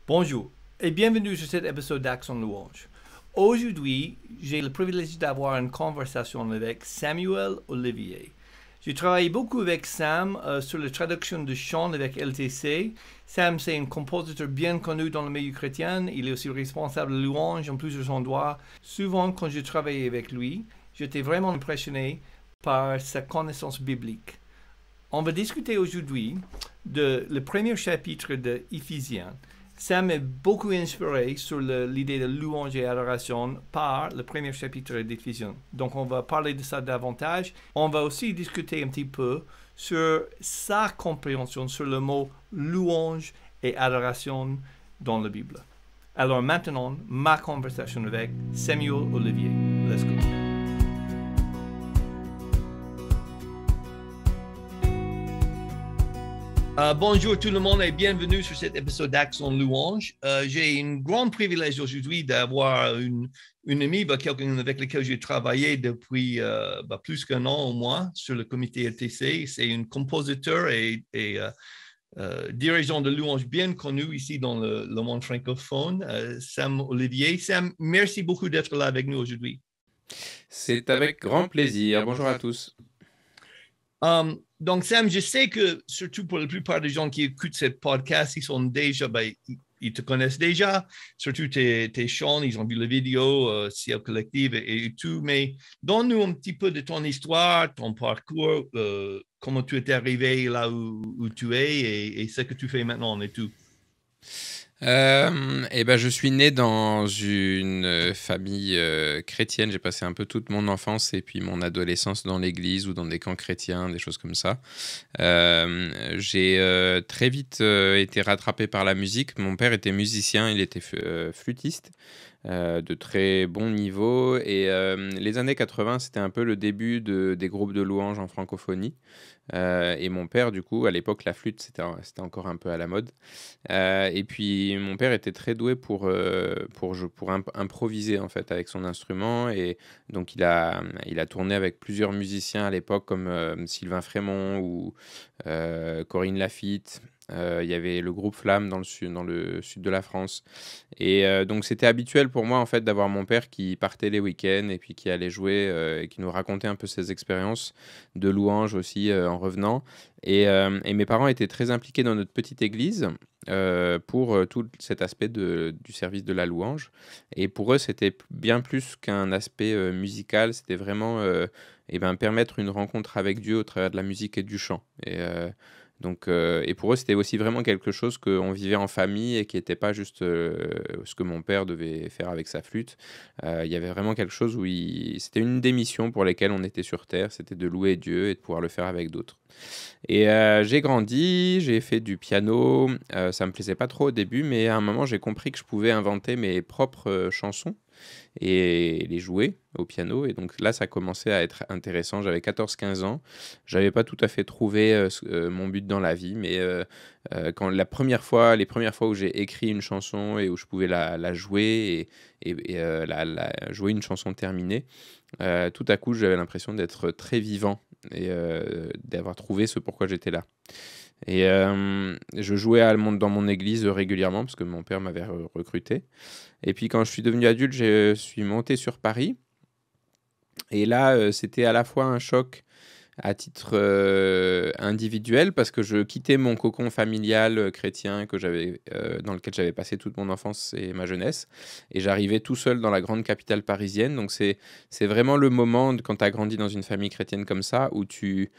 Bonjour et bienvenue sur cet épisode d'Action Louange. Aujourd'hui, j'ai le privilège d'avoir une conversation avec Samuel Olivier. J'ai travaillé beaucoup avec Sam sur la traduction de chants avec LTC. Sam, c'est un compositeur bien connu dans le milieu chrétien. Il est aussi responsable de louange en plusieurs endroits. Souvent, quand je travaillais avec lui, j'étais vraiment impressionné par sa connaissance biblique. On va discuter aujourd'hui de le premier chapitre de Éphésiens. Sam est beaucoup inspiré sur l'idée de louange et adoration par le premier chapitre d'Éphésiens. Donc, on va parler de ça davantage. On va aussi discuter un petit peu sur sa compréhension sur le mot louange et adoration dans la Bible. Alors maintenant, ma conversation avec Samuel Olivier. Let's go. Bonjour tout le monde et bienvenue sur cet épisode d'Action Louange. J'ai un grand privilège aujourd'hui d'avoir une amie, quelqu'un avec lequel j'ai travaillé depuis plus qu'un an au moins sur le comité LTC. C'est un compositeur et dirigeant de louange bien connu ici dans le monde francophone, Sam Olivier. Sam, merci beaucoup d'être là avec nous aujourd'hui. C'est avec grand plaisir. Bonjour à tous. Donc, Sam, je sais que, surtout pour la plupart des gens qui écoutent ce podcast, ils sont déjà, ils te connaissent déjà, surtout tes chants, ils ont vu la vidéo, Ciel Collective et tout, mais donne-nous un petit peu de ton histoire, ton parcours, comment tu es arrivé là où tu es et ce que tu fais maintenant et tout. Je suis né dans une famille chrétienne. J'ai passé un peu toute mon enfance et puis mon adolescence dans l'église ou dans des camps chrétiens, des choses comme ça. J'ai très vite été rattrapé par la musique. Mon père était musicien, il était flûtiste. De très bon niveau et les années 80 c'était un peu le début des groupes de louanges en francophonie et mon père du coup à l'époque la flûte c'était encore un peu à la mode et puis mon père était très doué pour improviser en fait avec son instrument et donc il a tourné avec plusieurs musiciens à l'époque comme Sylvain Frémont ou Corinne Lafitte. Il y avait le groupe Flamme dans le sud de la France. Et donc, c'était habituel pour moi, en fait, d'avoir mon père qui partait les week-ends et puis qui allait jouer et qui nous racontait un peu ses expériences de louange aussi en revenant. Et mes parents étaient très impliqués dans notre petite église pour tout cet aspect du service de la louange. Et pour eux, c'était bien plus qu'un aspect musical. C'était vraiment permettre une rencontre avec Dieu au travers de la musique et du chant. Et pour eux, c'était aussi vraiment quelque chose qu'on vivait en famille et qui n'était pas juste ce que mon père devait faire avec sa flûte. Il y avait vraiment quelque chose où c'était une des missions pour lesquelles on était sur Terre, c'était de louer Dieu et de pouvoir le faire avec d'autres. Et j'ai grandi, j'ai fait du piano, ça me plaisait pas trop au début, mais à un moment, j'ai compris que je pouvais inventer mes propres chansons et les jouer au piano. Et donc là, ça commençait à être intéressant. J'avais 14-15 ans. J'avais pas tout à fait trouvé mon but dans la vie, mais quand les premières fois où j'ai écrit une chanson et où je pouvais la jouer et jouer une chanson terminée, tout à coup, j'avais l'impression d'être très vivant et d'avoir trouvé ce pourquoi j'étais là. Et je jouais dans mon église régulièrement parce que mon père m'avait recruté. Et puis quand je suis devenu adulte, je suis monté sur Paris. Et là, c'était à la fois un choc à titre individuel parce que je quittais mon cocon familial chrétien dans lequel j'avais passé toute mon enfance et ma jeunesse. Et j'arrivais tout seul dans la grande capitale parisienne. Donc c'est vraiment le moment, quand tu as grandi dans une famille chrétienne comme ça, où tu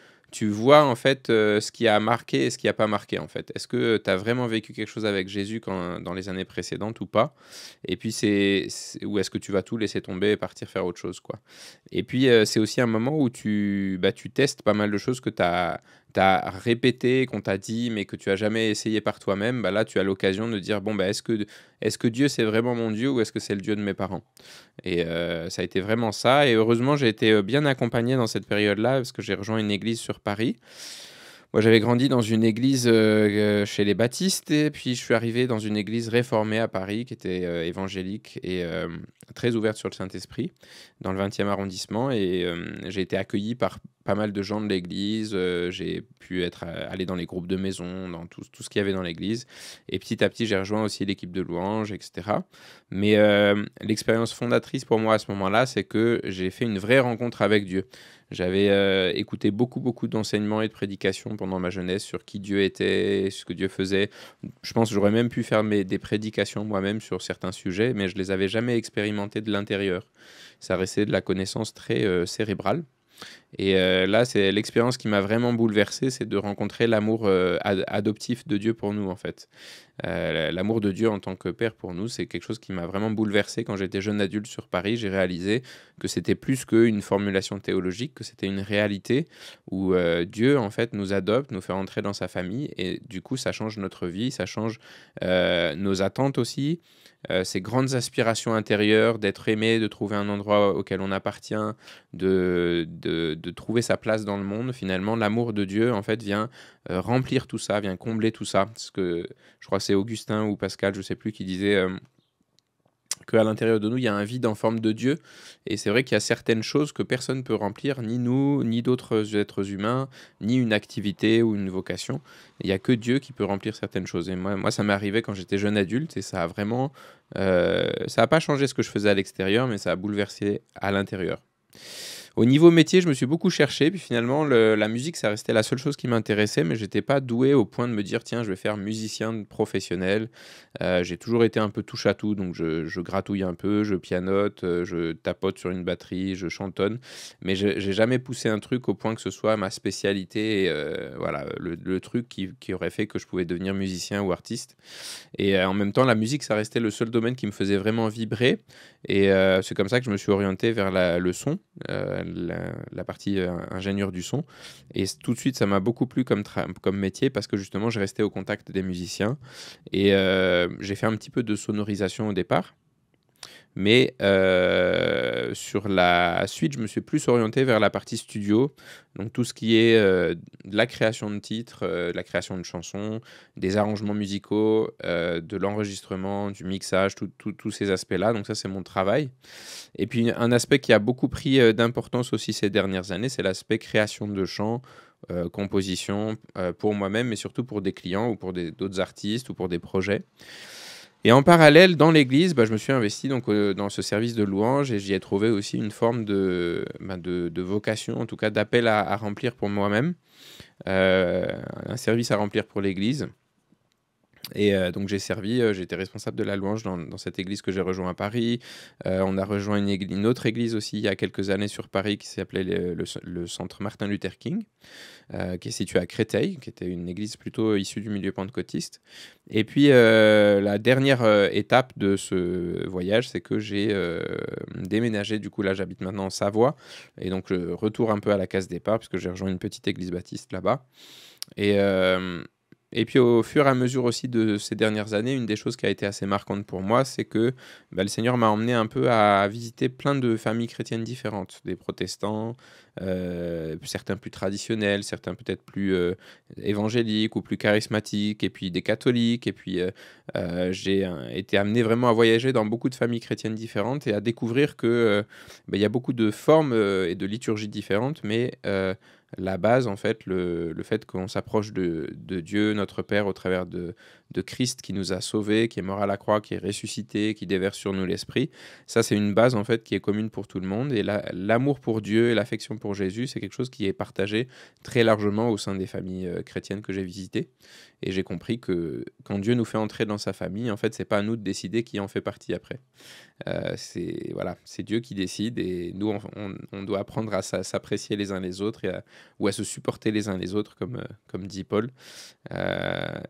vois en fait ce qui a marqué et ce qui n'a pas marqué en fait. Est-ce que tu as vraiment vécu quelque chose avec Jésus dans les années précédentes ou pas? Et puis ou est-ce que tu vas tout laisser tomber et partir faire autre chose quoi? Et puis c'est aussi un moment où tu testes pas mal de choses que tu as répétées, qu'on t'a dit, mais que tu as jamais essayé par toi-même. Là, tu as l'occasion de dire, est-ce que Dieu, c'est vraiment mon Dieu ou est-ce que c'est le Dieu de mes parents? Et ça a été vraiment ça. Et heureusement, j'ai été bien accompagné dans cette période-là parce que j'ai rejoint une église sur Paris Moi, j'avais grandi dans une église chez les baptistes et puis je suis arrivé dans une église réformée à Paris qui était évangélique et très ouverte sur le Saint-Esprit dans le 20e arrondissement. Et j'ai été accueilli par pas mal de gens de l'église. J'ai pu aller dans les groupes de maison, dans tout ce qu'il y avait dans l'église. Et petit à petit, j'ai rejoint aussi l'équipe de louanges, etc. Mais l'expérience fondatrice pour moi à ce moment-là, c'est que j'ai fait une vraie rencontre avec Dieu. J'avais écouté beaucoup d'enseignements et de prédications pendant ma jeunesse sur qui Dieu était, ce que Dieu faisait. Je pense que j'aurais même pu faire des prédications moi-même sur certains sujets, mais je les avais jamais expérimentés de l'intérieur. Ça restait de la connaissance très cérébrale. Et là, c'est l'expérience qui m'a vraiment bouleversé, c'est de rencontrer l'amour adoptif de Dieu pour nous, en fait. L'amour de Dieu en tant que père pour nous, c'est quelque chose qui m'a vraiment bouleversé quand j'étais jeune adulte sur Paris. J'ai réalisé que c'était plus qu'une formulation théologique, que c'était une réalité où Dieu, en fait, nous adopte, nous fait entrer dans sa famille, et du coup, ça change notre vie, ça change nos attentes aussi. Ces grandes aspirations intérieures d'être aimé, de trouver un endroit auquel on appartient, de trouver sa place dans le monde. Finalement, l'amour de Dieu, en fait, vient remplir tout ça, vient combler tout ça. Parce que je crois que c'est Augustin ou Pascal, je sais plus, qui disait qu'à l'intérieur de nous, il y a un vide en forme de Dieu. Et c'est vrai qu'il y a certaines choses que personne ne peut remplir, ni nous, ni d'autres êtres humains, ni une activité ou une vocation. Il n'y a que Dieu qui peut remplir certaines choses. Et moi ça m'est arrivé quand j'étais jeune adulte, et ça a vraiment... ça n'a pas changé ce que je faisais à l'extérieur, mais ça a bouleversé à l'intérieur. Au niveau métier, je me suis beaucoup cherché, puis finalement, la musique, ça restait la seule chose qui m'intéressait, mais j'étais pas doué au point de me dire, tiens, je vais faire musicien professionnel. J'ai toujours été un peu touche à tout, donc je gratouille un peu, je pianote, je tapote sur une batterie, je chantonne, mais j'ai jamais poussé un truc au point que ce soit ma spécialité, voilà, le truc qui aurait fait que je pouvais devenir musicien ou artiste. Et en même temps, la musique, ça restait le seul domaine qui me faisait vraiment vibrer. Et c'est comme ça que je me suis orienté vers le son, la partie ingénieur du son. Et tout de suite, ça m'a beaucoup plu comme métier parce que justement, j'ai resté au contact des musiciens. Et j'ai fait un petit peu de sonorisation au départ. Mais sur la suite, je me suis plus orienté vers la partie studio. Donc tout ce qui est de la création de titres, de la création de chansons, des arrangements musicaux, de l'enregistrement, du mixage, tous ces aspects-là. Donc ça, c'est mon travail. Et puis un aspect qui a beaucoup pris d'importance aussi ces dernières années, c'est l'aspect création de chants, composition pour moi-même, mais surtout pour des clients ou pour d'autres artistes ou pour des projets. Et en parallèle, dans l'église, je me suis investi donc, dans ce service de louange et j'y ai trouvé aussi une forme de vocation, en tout cas d'appel à remplir pour moi-même, un service à remplir pour l'église. Et donc j'ai servi, j'étais responsable de la louange dans cette église que j'ai rejoint à Paris. On a rejoint une autre église aussi il y a quelques années sur Paris qui s'appelait le Centre Martin Luther King, qui est situé à Créteil, qui était une église plutôt issue du milieu pentecôtiste. Et puis la dernière étape de ce voyage, c'est que j'ai déménagé. Du coup là j'habite maintenant en Savoie et donc retour un peu à la case départ puisque j'ai rejoint une petite église baptiste là-bas. Et puis au fur et à mesure aussi de ces dernières années, une des choses qui a été assez marquante pour moi, c'est que le Seigneur m'a emmené un peu à visiter plein de familles chrétiennes différentes, des protestants, certains plus traditionnels, certains peut-être plus évangéliques ou plus charismatiques, et puis des catholiques. Et puis j'ai été amené vraiment à voyager dans beaucoup de familles chrétiennes différentes et à découvrir que il y a beaucoup de formes et de liturgies différentes, mais la base, en fait, le fait qu'on s'approche de Dieu, notre Père, au travers de Christ qui nous a sauvés, qui est mort à la croix, qui est ressuscité, qui déverse sur nous l'Esprit, ça, c'est une base, en fait, qui est commune pour tout le monde. Et l'amour pour Dieu et l'affection pour Jésus, c'est quelque chose qui est partagé très largement au sein des familles chrétiennes que j'ai visitées. Et j'ai compris que quand Dieu nous fait entrer dans sa famille, en fait, c'est pas à nous de décider qui en fait partie après. C'est Dieu qui décide et nous, on doit apprendre à s'apprécier les uns les autres ou à se supporter les uns les autres, comme dit Paul.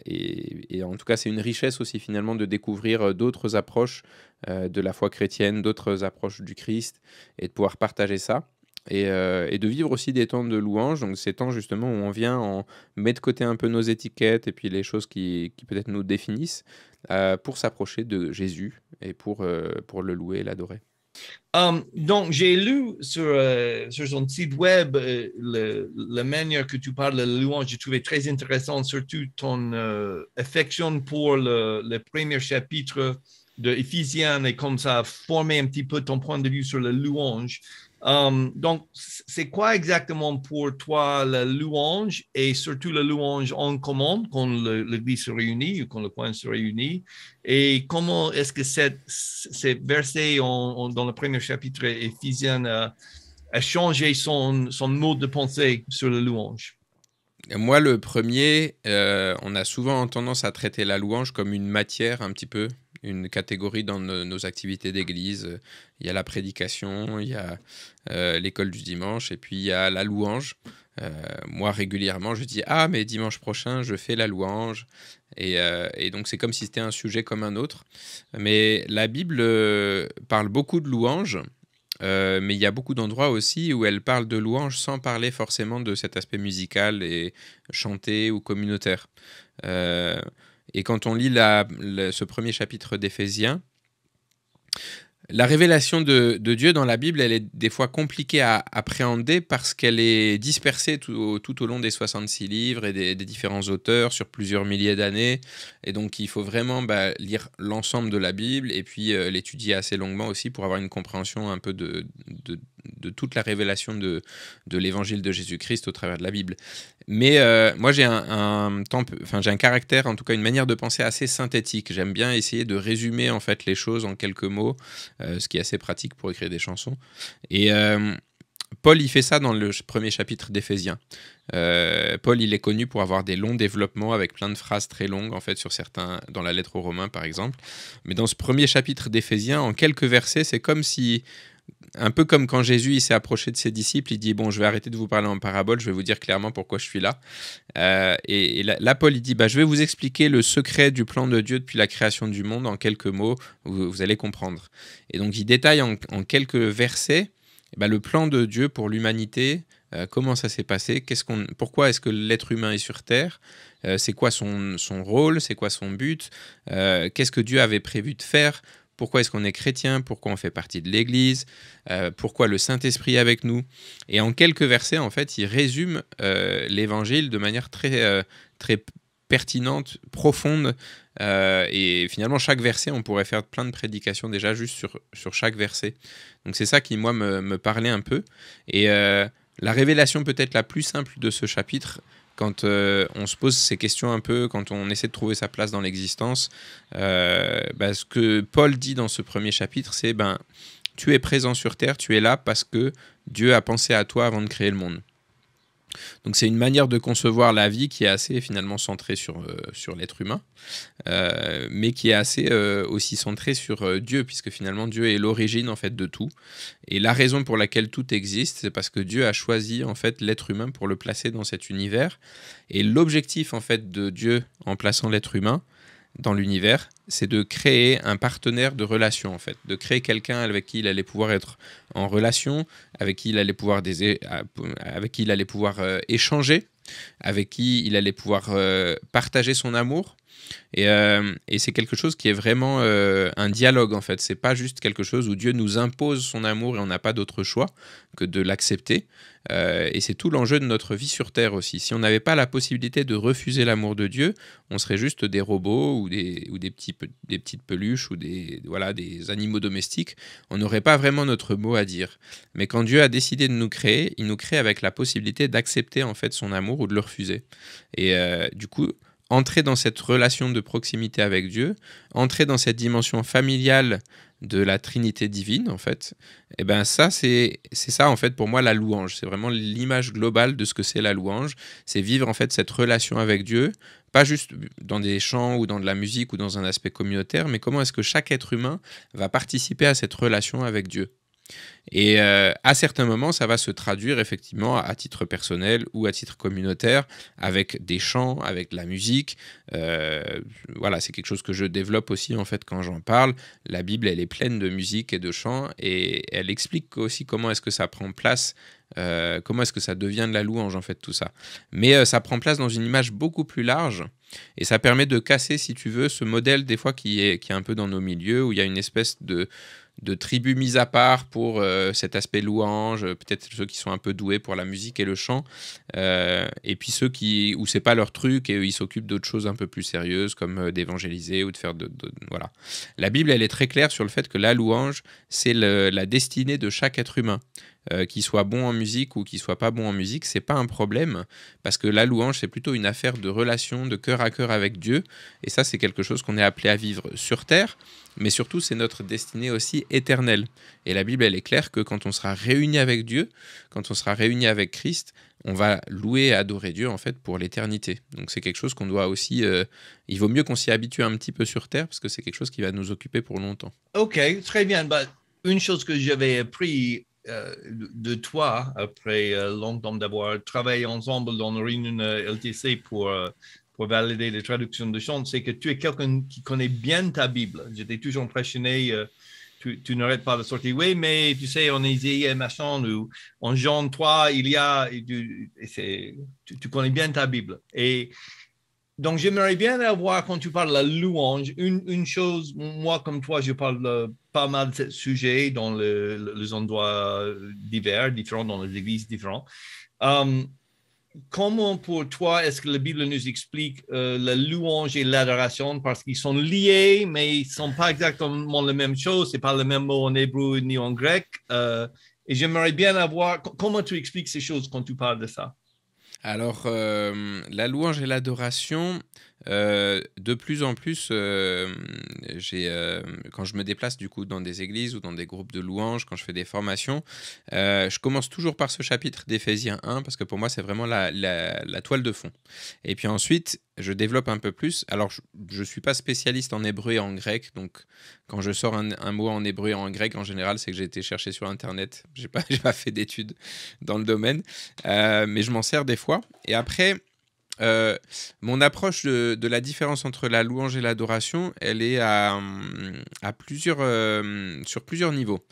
Et en tout cas, c'est une richesse aussi finalement de découvrir d'autres approches de la foi chrétienne, d'autres approches du Christ et de pouvoir partager ça. Et de vivre aussi des temps de louange, donc ces temps justement où on vient, on met de côté un peu nos étiquettes et puis les choses qui peut-être nous définissent pour s'approcher de Jésus et pour le louer et l'adorer. Donc, j'ai lu sur son site web la manière que tu parles de la louange. J'ai trouvé très intéressant, surtout ton affection pour le premier chapitre de Éphésiens et comme ça a formé un petit peu ton point de vue sur la louange. Donc, c'est quoi exactement pour toi la louange et surtout la louange en commun quand l'Église se réunit ou quand le coin se réunit? Et comment est-ce que ces versets dans le premier chapitre Éphésiens a changé son mode de pensée sur la louange? Moi, le premier, on a souvent tendance à traiter la louange comme une matière un petit peu, une catégorie dans nos activités d'église. Il y a la prédication, il y a l'école du dimanche, et puis il y a la louange. Moi, régulièrement, je dis: ah, mais dimanche prochain, je fais la louange. Et donc, c'est comme si c'était un sujet comme un autre. Mais la Bible parle beaucoup de louange. Mais il y a beaucoup d'endroits aussi où elle parle de louange sans parler forcément de cet aspect musical et chanté ou communautaire. Euh, et quand on lit ce premier chapitre d'Éphésiens, la révélation de Dieu dans la Bible, elle est des fois compliquée à appréhender parce qu'elle est dispersée tout au long des 66 livres et des différents auteurs sur plusieurs milliers d'années. Et donc, il faut vraiment lire l'ensemble de la Bible et puis l'étudier assez longuement aussi pour avoir une compréhension un peu de toute la révélation de l'évangile de Jésus-Christ au travers de la Bible. Mais moi, j'ai j'ai un caractère, en tout cas une manière de penser assez synthétique. J'aime bien essayer de résumer en fait les choses en quelques mots, ce qui est assez pratique pour écrire des chansons. Et Paul, il fait ça dans le premier chapitre d'Éphésiens. Paul, il est connu pour avoir des longs développements avec plein de phrases très longues, en fait, sur certains, dans la lettre aux Romains, par exemple. Mais dans ce premier chapitre d'Éphésiens, en quelques versets, c'est comme si... Un peu comme quand Jésus il s'est approché de ses disciples, il dit: bon, je vais arrêter de vous parler en parabole, je vais vous dire clairement pourquoi je suis là. Et là, Paul il dit: je vais vous expliquer le secret du plan de Dieu depuis la création du monde en quelques mots, vous allez comprendre. Et donc il détaille en quelques versets le plan de Dieu pour l'humanité, comment ça s'est passé, pourquoi est-ce que l'être humain est sur Terre, c'est quoi son rôle, c'est quoi son but, qu'est-ce que Dieu avait prévu de faire. Pourquoi est-ce qu'on est chrétien? Pourquoi on fait partie de l'Église? Pourquoi le Saint-Esprit est avec nous? Et en quelques versets, en fait, il résume l'Évangile de manière très, très pertinente, profonde. Et finalement, chaque verset, on pourrait faire plein de prédications déjà juste sur chaque verset. Donc c'est ça qui, moi, me parlait un peu. Et la révélation peut-être la plus simple de ce chapitre, quand on se pose ces questions un peu, quand on essaie de trouver sa place dans l'existence, ce que Paul dit dans ce premier chapitre, c'est tu es présent sur Terre, tu es là parce que Dieu a pensé à toi avant de créer le monde. Donc c'est une manière de concevoir la vie qui est assez finalement centrée sur l'être humain, mais qui est assez aussi centrée sur Dieu, puisque finalement Dieu est l'origine en fait de tout. Et la raison pour laquelle tout existe, c'est parce que Dieu a choisi en fait l'être humain pour le placer dans cet univers. Et l'objectif en fait de Dieu en plaçant l'être humain dans l'univers, c'est de créer un partenaire de relation en fait, de créer quelqu'un avec qui il allait pouvoir être en relation, avec qui il allait pouvoir échanger, avec qui il allait pouvoir partager son amour. Et c'est quelque chose qui est vraiment un dialogue en fait. C'est pas juste quelque chose où Dieu nous impose son amour et on n'a pas d'autre choix que de l'accepter. Et c'est tout l'enjeu de notre vie sur Terre aussi. Si on n'avait pas la possibilité de refuser l'amour de Dieu, on serait juste des robots ou des petites peluches ou des animaux domestiques. On n'aurait pas vraiment notre mot à dire. Mais quand Dieu a décidé de nous créer, il nous crée avec la possibilité d'accepter en fait son amour ou de le refuser. Et du coup, entrer dans cette relation de proximité avec Dieu, entrer dans cette dimension familiale de la Trinité divine, en fait, ça, c'est ça, en fait, pour moi, la louange. C'est vraiment l'image globale de ce que c'est la louange. C'est vivre, en fait, cette relation avec Dieu, pas juste dans des chants ou dans de la musique ou dans un aspect communautaire, mais comment est-ce que chaque être humain va participer à cette relation avec Dieu. Et à certains moments, ça va se traduire effectivement à titre personnel ou à titre communautaire, avec des chants, avec de la musique. C'est quelque chose que je développe aussi en fait quand j'en parle. La Bible, elle est pleine de musique et de chants, et elle explique aussi comment est-ce que ça prend place, comment est-ce que ça devient de la louange en fait tout ça. Mais ça prend place dans une image beaucoup plus large. Et ça permet de casser, si tu veux, ce modèle des fois qui est un peu dans nos milieux, où il y a une espèce de tribu mise à part pour cet aspect louange, peut-être ceux qui sont un peu doués pour la musique et le chant, et puis ceux où c'est pas leur truc et ils s'occupent d'autres choses un peu plus sérieuses comme d'évangéliser ou de faire voilà. La Bible, elle est très claire sur le fait que la louange, c'est la destinée de chaque être humain. Qu'il soit bon en musique ou qu'il soit pas bon en musique, c'est pas un problème, parce que la louange, c'est plutôt une affaire de relation, de cœur à cœur avec Dieu, et ça, c'est quelque chose qu'on est appelé à vivre sur terre, mais surtout, c'est notre destinée aussi éternelle. Et la Bible, elle est claire que quand on sera réunis avec Dieu, quand on sera réunis avec Christ, on va louer et adorer Dieu, en fait, pour l'éternité. Donc, c'est quelque chose qu'on doit aussi... il vaut mieux qu'on s'y habitue un petit peu sur terre, parce que c'est quelque chose qui va nous occuper pour longtemps. OK, très bien. Bah, une chose que j'avais appris de toi, après longtemps d'avoir travaillé ensemble dans une réunion LTC pour valider les traductions de chants, c'est que tu es quelqu'un qui connaît bien ta Bible. J'étais toujours impressionné. Tu n'arrêtes pas de sortir. Oui, mais tu sais, en Ésaïe, machin, ou en Jean 3, il y a... Tu connais bien ta Bible. Et donc, j'aimerais bien avoir, quand tu parles de la louange, une chose, moi, comme toi, je parle pas mal de ce sujet dans les endroits divers, différents, dans les églises différentes. Comment, pour toi, est-ce que la Bible nous explique la louange et l'adoration, parce qu'ils sont liés, mais ils ne sont pas exactement la même chose, ce n'est pas le même mot en hébreu ni en grec. Et j'aimerais bien avoir, comment tu expliques ces choses quand tu parles de ça? Alors, la louange et l'adoration, de plus en plus, quand je me déplace du coup dans des églises ou dans des groupes de louanges, quand je fais des formations, je commence toujours par ce chapitre d'Éphésiens 1 parce que pour moi, c'est vraiment la toile de fond. Et puis ensuite, je développe un peu plus. Alors, je ne suis pas spécialiste en hébreu et en grec, donc quand je sors un mot en hébreu et en grec, en général, c'est que j'ai été chercher sur Internet. J'ai pas fait d'études dans le domaine, mais je m'en sers des fois. Et après, mon approche de la différence entre la louange et l'adoration, elle est sur plusieurs niveaux.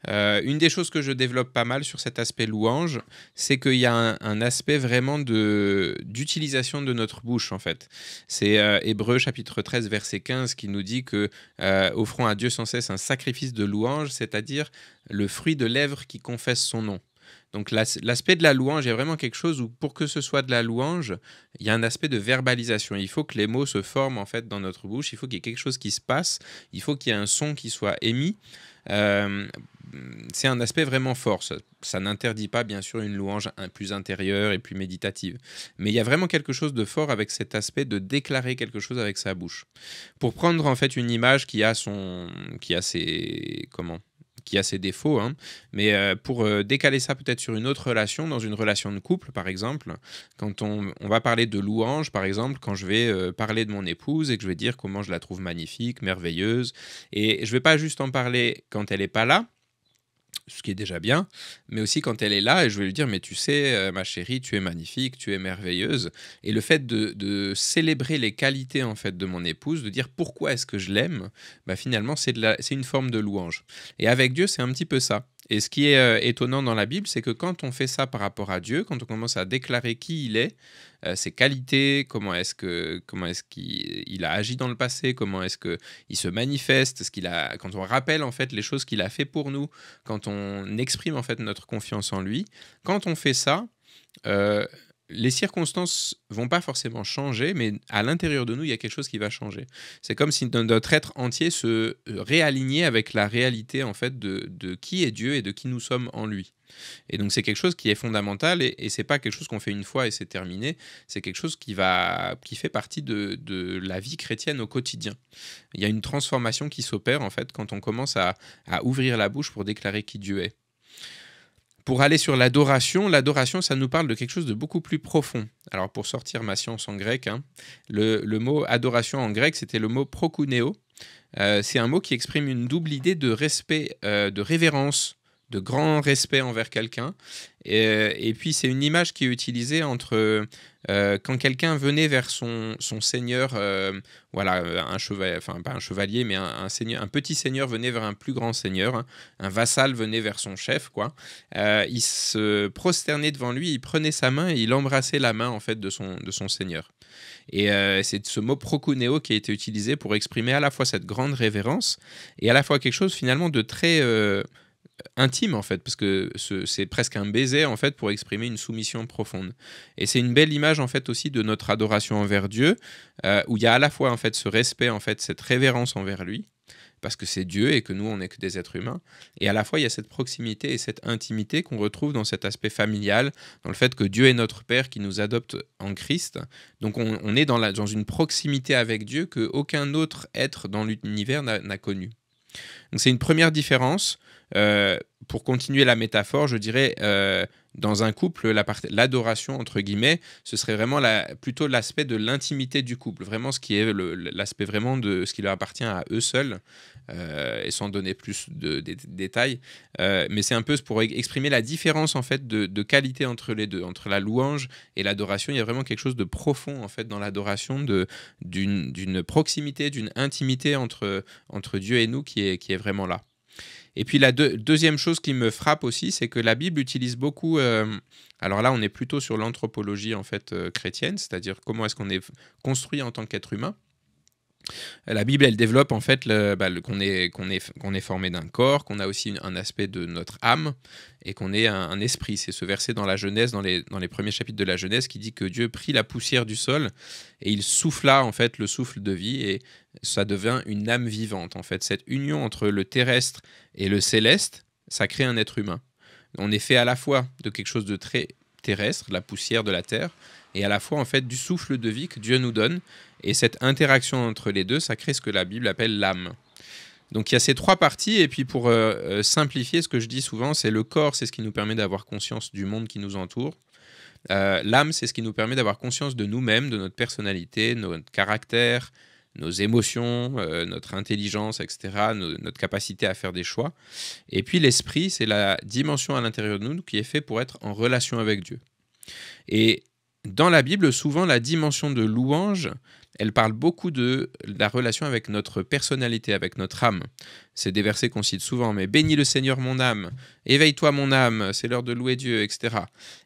Une des choses que je développe pas mal sur cet aspect louange, c'est qu'il y a un aspect vraiment d'utilisation de notre bouche, en fait. C'est Hébreux chapitre 13, verset 15, qui nous dit que offrons à Dieu sans cesse un sacrifice de louange, c'est-à-dire le fruit de lèvres qui confesse son nom. Donc l'aspect de la louange est vraiment quelque chose où pour que ce soit de la louange, il y a un aspect de verbalisation. Il faut que les mots se forment en fait dans notre bouche, il faut qu'il y ait quelque chose qui se passe, il faut qu'il y ait un son qui soit émis. C'est un aspect vraiment fort. Ça n'interdit pas bien sûr une louange plus intérieure et plus méditative. Mais il y a vraiment quelque chose de fort avec cet aspect de déclarer quelque chose avec sa bouche. Pour prendre en fait une image qui a ses défauts, hein. Mais pour décaler ça peut-être sur une autre relation, dans une relation de couple par exemple, quand on va parler de louange par exemple, quand je vais parler de mon épouse et que je vais dire comment je la trouve magnifique, merveilleuse, et je ne vais pas juste en parler quand elle n'est pas là, ce qui est déjà bien, mais aussi quand elle est là, et je vais lui dire, mais tu sais, ma chérie, tu es magnifique, tu es merveilleuse. Et le fait de célébrer les qualités en fait de mon épouse, de dire pourquoi est-ce que je l'aime, bah, finalement, c'est une forme de louange. Et avec Dieu, c'est un petit peu ça. Et ce qui est étonnant dans la Bible, c'est que quand on fait ça par rapport à Dieu, quand on commence à déclarer qui il est, ses qualités, comment est-ce qu'il a agi dans le passé, comment est-ce qu'il se manifeste, quand on rappelle en fait les choses qu'il a fait pour nous, quand on exprime en fait notre confiance en lui, quand on fait ça, les circonstances vont pas forcément changer, mais à l'intérieur de nous, il y a quelque chose qui va changer. C'est comme si notre être entier se réalignait avec la réalité en fait de qui est Dieu et de qui nous sommes en lui. Et donc c'est quelque chose qui est fondamental et c'est pas quelque chose qu'on fait une fois et c'est terminé. C'est quelque chose qui fait partie de la vie chrétienne au quotidien. Il y a une transformation qui s'opère en fait quand on commence à ouvrir la bouche pour déclarer qui Dieu est. Pour aller sur l'adoration, ça nous parle de quelque chose de beaucoup plus profond. Alors pour sortir ma science en grec, hein, le mot adoration en grec, c'était le mot prokuneo. C'est un mot qui exprime une double idée de respect, de révérence, de grand respect envers quelqu'un. Et puis, c'est une image qui est utilisée entre quand quelqu'un venait vers son seigneur, voilà, un chevalier, enfin pas un chevalier, mais seigneur, un petit seigneur venait vers un plus grand seigneur, hein, un vassal venait vers son chef, quoi. Il se prosternait devant lui, il prenait sa main et il embrassait la main en fait de son seigneur. Et c'est ce mot prokuneo qui a été utilisé pour exprimer à la fois cette grande révérence et à la fois quelque chose finalement de très intime en fait, parce que c'est presque un baiser en fait pour exprimer une soumission profonde. Et c'est une belle image en fait aussi de notre adoration envers Dieu, où il y a à la fois en fait ce respect en fait, cette révérence envers lui, parce que c'est Dieu et que nous on n'est que des êtres humains, et à la fois il y a cette proximité et cette intimité qu'on retrouve dans cet aspect familial, dans le fait que Dieu est notre Père qui nous adopte en Christ. Donc on est dans une proximité avec Dieu qu'aucun autre être dans l'univers n'a connu. Donc c'est une première différence. Pour continuer la métaphore, je dirais, dans un couple, l'adoration, entre guillemets, ce serait vraiment plutôt l'aspect de l'intimité du couple, vraiment ce qui est l'aspect vraiment de ce qui leur appartient à eux seuls, et sans donner plus de détails. Mais c'est un peu pour exprimer la différence en fait de qualité entre les deux, entre la louange et l'adoration. Il y a vraiment quelque chose de profond en fait dans l'adoration, d'une proximité, d'une intimité entre Dieu et nous qui est vraiment là. Et puis la deuxième chose qui me frappe aussi, c'est que la Bible utilise beaucoup, alors là on est plutôt sur l'anthropologie en fait chrétienne, c'est-à-dire comment est-ce qu'on est construit en tant qu'être humain. La Bible, elle développe en fait qu'on est formé d'un corps, qu'on a aussi un aspect de notre âme et qu'on est un esprit. C'est ce verset dans la Genèse, dans les premiers chapitres de la Genèse, qui dit que Dieu prit la poussière du sol et il souffla en fait le souffle de vie et ça devint une âme vivante. En fait, cette union entre le terrestre et le céleste, ça crée un être humain. On est fait à la fois de quelque chose de très terrestre, la poussière de la terre, et à la fois en fait du souffle de vie que Dieu nous donne. Et cette interaction entre les deux, ça crée ce que la Bible appelle l'âme. Donc il y a ces trois parties, et puis pour simplifier, ce que je dis souvent, c'est le corps, c'est ce qui nous permet d'avoir conscience du monde qui nous entoure. L'âme, c'est ce qui nous permet d'avoir conscience de nous-mêmes, de notre personnalité, notre caractère, nos émotions, notre intelligence, etc., notre capacité à faire des choix. Et puis l'esprit, c'est la dimension à l'intérieur de nous qui est fait pour être en relation avec Dieu. Et dans la Bible, souvent, la dimension de louange, elle parle beaucoup de la relation avec notre personnalité, avec notre âme. C'est des versets qu'on cite souvent, mais « Bénis le Seigneur mon âme, éveille-toi mon âme, c'est l'heure de louer Dieu, etc. »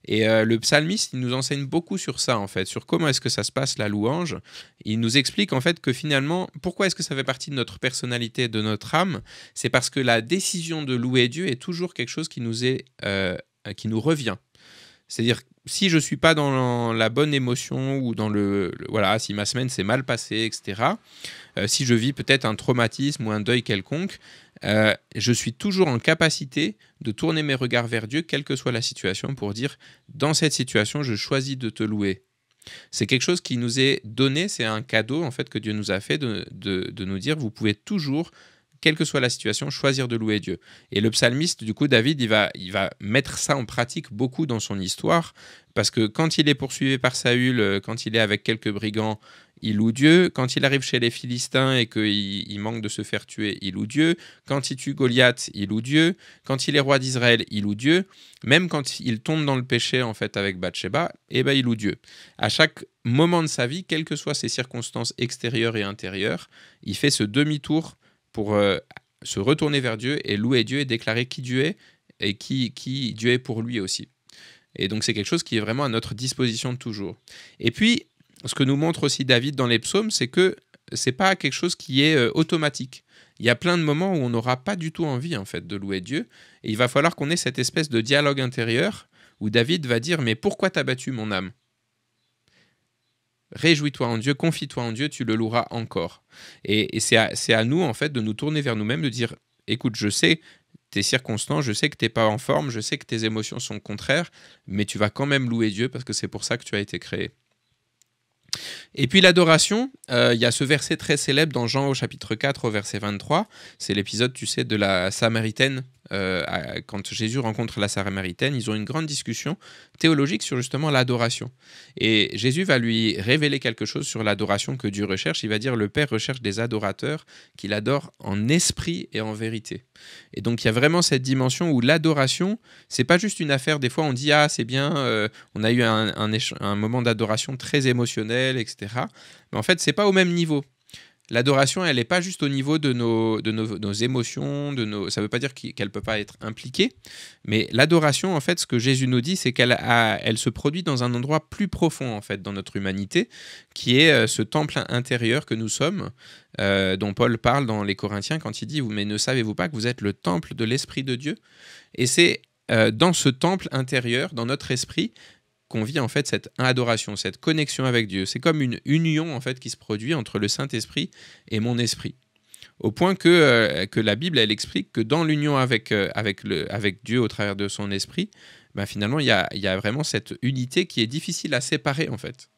Et le psalmiste, il nous enseigne beaucoup sur ça, en fait, sur comment est-ce que ça se passe, la louange. Il nous explique, en fait, que finalement, pourquoi est-ce que ça fait partie de notre personnalité, de notre âme? C'est parce que la décision de louer Dieu est toujours quelque chose qui nous revient. C'est-à-dire, si je ne suis pas dans la bonne émotion ou dans voilà, si ma semaine s'est mal passée, etc., si je vis peut-être un traumatisme ou un deuil quelconque, je suis toujours en capacité de tourner mes regards vers Dieu, quelle que soit la situation, pour dire, dans cette situation, je choisis de te louer. C'est quelque chose qui nous est donné, c'est un cadeau en fait que Dieu nous a fait de nous dire, vous pouvez toujours, quelle que soit la situation, choisir de louer Dieu. Et le psalmiste, du coup, David, il va mettre ça en pratique beaucoup dans son histoire, parce que quand il est poursuivi par Saül, quand il est avec quelques brigands, il loue Dieu. Quand il arrive chez les Philistins et qu'il manque de se faire tuer, il loue Dieu. Quand il tue Goliath, il loue Dieu. Quand il est roi d'Israël, il loue Dieu. Même quand il tombe dans le péché, en fait, avec Bathsheba, il loue Dieu. À chaque moment de sa vie, quelles que soient ses circonstances extérieures et intérieures, il fait ce demi-tour pour se retourner vers Dieu et louer Dieu et déclarer qui Dieu est et qui Dieu est pour lui aussi. Et donc c'est quelque chose qui est vraiment à notre disposition toujours. Et puis, ce que nous montre aussi David dans les psaumes, c'est que c'est pas quelque chose qui est automatique. Il y a plein de moments où on n'aura pas du tout envie en fait de louer Dieu, et il va falloir qu'on ait cette espèce de dialogue intérieur où David va dire « Mais pourquoi t'as battu mon âme ?» Réjouis-toi en Dieu, confie-toi en Dieu, tu le loueras encore. Et c'est à nous, en fait, de nous tourner vers nous-mêmes, de dire, écoute, je sais tes circonstances, je sais que tu n'es pas en forme, je sais que tes émotions sont contraires, mais tu vas quand même louer Dieu parce que c'est pour ça que tu as été créé. Et puis l'adoration, il y a ce verset très célèbre dans Jean au chapitre 4 au verset 23, c'est l'épisode, tu sais, de la Samaritaine quand Jésus rencontre la Samaritaine, ils ont une grande discussion théologique sur justement l'adoration. Et Jésus va lui révéler quelque chose sur l'adoration que Dieu recherche. Il va dire, le Père recherche des adorateurs qu'il adore en esprit et en vérité. Et donc il y a vraiment cette dimension où l'adoration, c'est pas juste une affaire, des fois on dit, ah c'est bien, on a eu un moment d'adoration très émotionnel, etc. Mais en fait, c'est pas au même niveau. L'adoration, elle n'est pas juste au niveau de nos émotions, ça ne veut pas dire qu'elle ne peut pas être impliquée, mais l'adoration, en fait, ce que Jésus nous dit, c'est elle se produit dans un endroit plus profond, en fait, dans notre humanité, qui est ce temple intérieur que nous sommes, dont Paul parle dans les Corinthiens quand il dit « Mais ne savez-vous pas que vous êtes le temple de l'Esprit de Dieu ?» Et c'est dans ce temple intérieur, dans notre esprit, qu'on vit en fait cette adoration, cette connexion avec Dieu. C'est comme une union en fait qui se produit entre le Saint-Esprit et mon esprit. Au point que la Bible, elle explique que dans l'union avec Dieu au travers de son esprit, ben finalement, il y a vraiment cette unité qui est difficile à séparer en fait.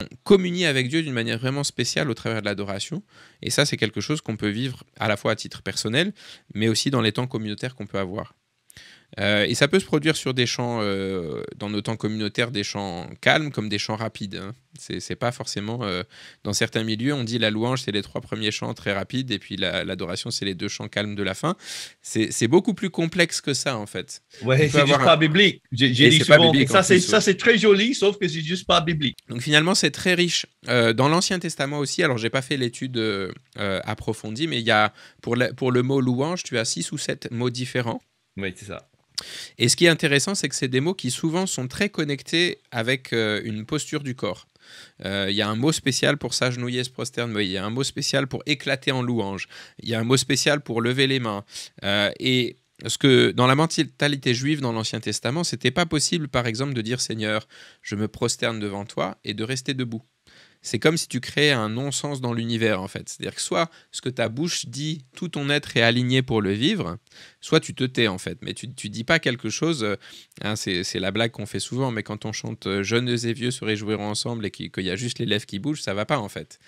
On communie avec Dieu d'une manière vraiment spéciale au travers de l'adoration. Et ça, c'est quelque chose qu'on peut vivre à la fois à titre personnel, mais aussi dans les temps communautaires qu'on peut avoir. Et ça peut se produire sur des chants, dans nos temps communautaires, des chants calmes comme des chants rapides. Hein. C'est pas forcément... dans certains milieux, on dit la louange, c'est les 3 premiers chants très rapides, et puis l'adoration, c'est les 2 chants calmes de la fin. C'est beaucoup plus complexe que ça, en fait. Oui, c'est juste pas biblique. J'ai dit souvent, biblique ça, c'est très joli, sauf que c'est juste pas biblique. Donc finalement, c'est très riche. Dans l'Ancien Testament aussi, alors j'ai pas fait l'étude approfondie, mais il y a, pour le mot louange, tu as 6 ou 7 mots différents. Oui, c'est ça. Et ce qui est intéressant, c'est que c'est des mots qui souvent sont très connectés avec une posture du corps. Il y a un mot spécial pour s'agenouiller, se prosterner. Il y a un mot spécial pour éclater en louange. Il y a un mot spécial pour lever les mains. Et ce que dans la mentalité juive dans l'Ancien Testament, c'était pas possible, par exemple, de dire « Seigneur, je me prosterne devant toi » et de rester debout. C'est comme si tu créais un non-sens dans l'univers, en fait. C'est-à-dire que soit ce que ta bouche dit, tout ton être est aligné pour le vivre, soit tu te tais, en fait. Mais tu dis pas quelque chose... Hein, c'est la blague qu'on fait souvent, mais quand on chante « Jeunes et vieux se réjouiront ensemble » et qu'il y a juste les lèvres qui bougent, ça va pas, en fait.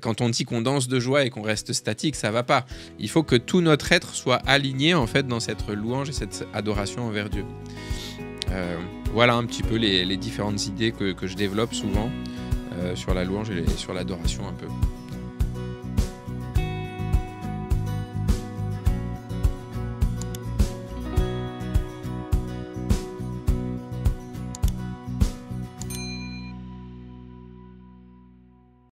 Quand on dit qu'on danse de joie et qu'on reste statique, ça va pas. Il faut que tout notre être soit aligné, en fait, dans cette louange et cette adoration envers Dieu. Voilà un petit peu les différentes idées que je développe souvent. Sur la louange et sur l'adoration un peu.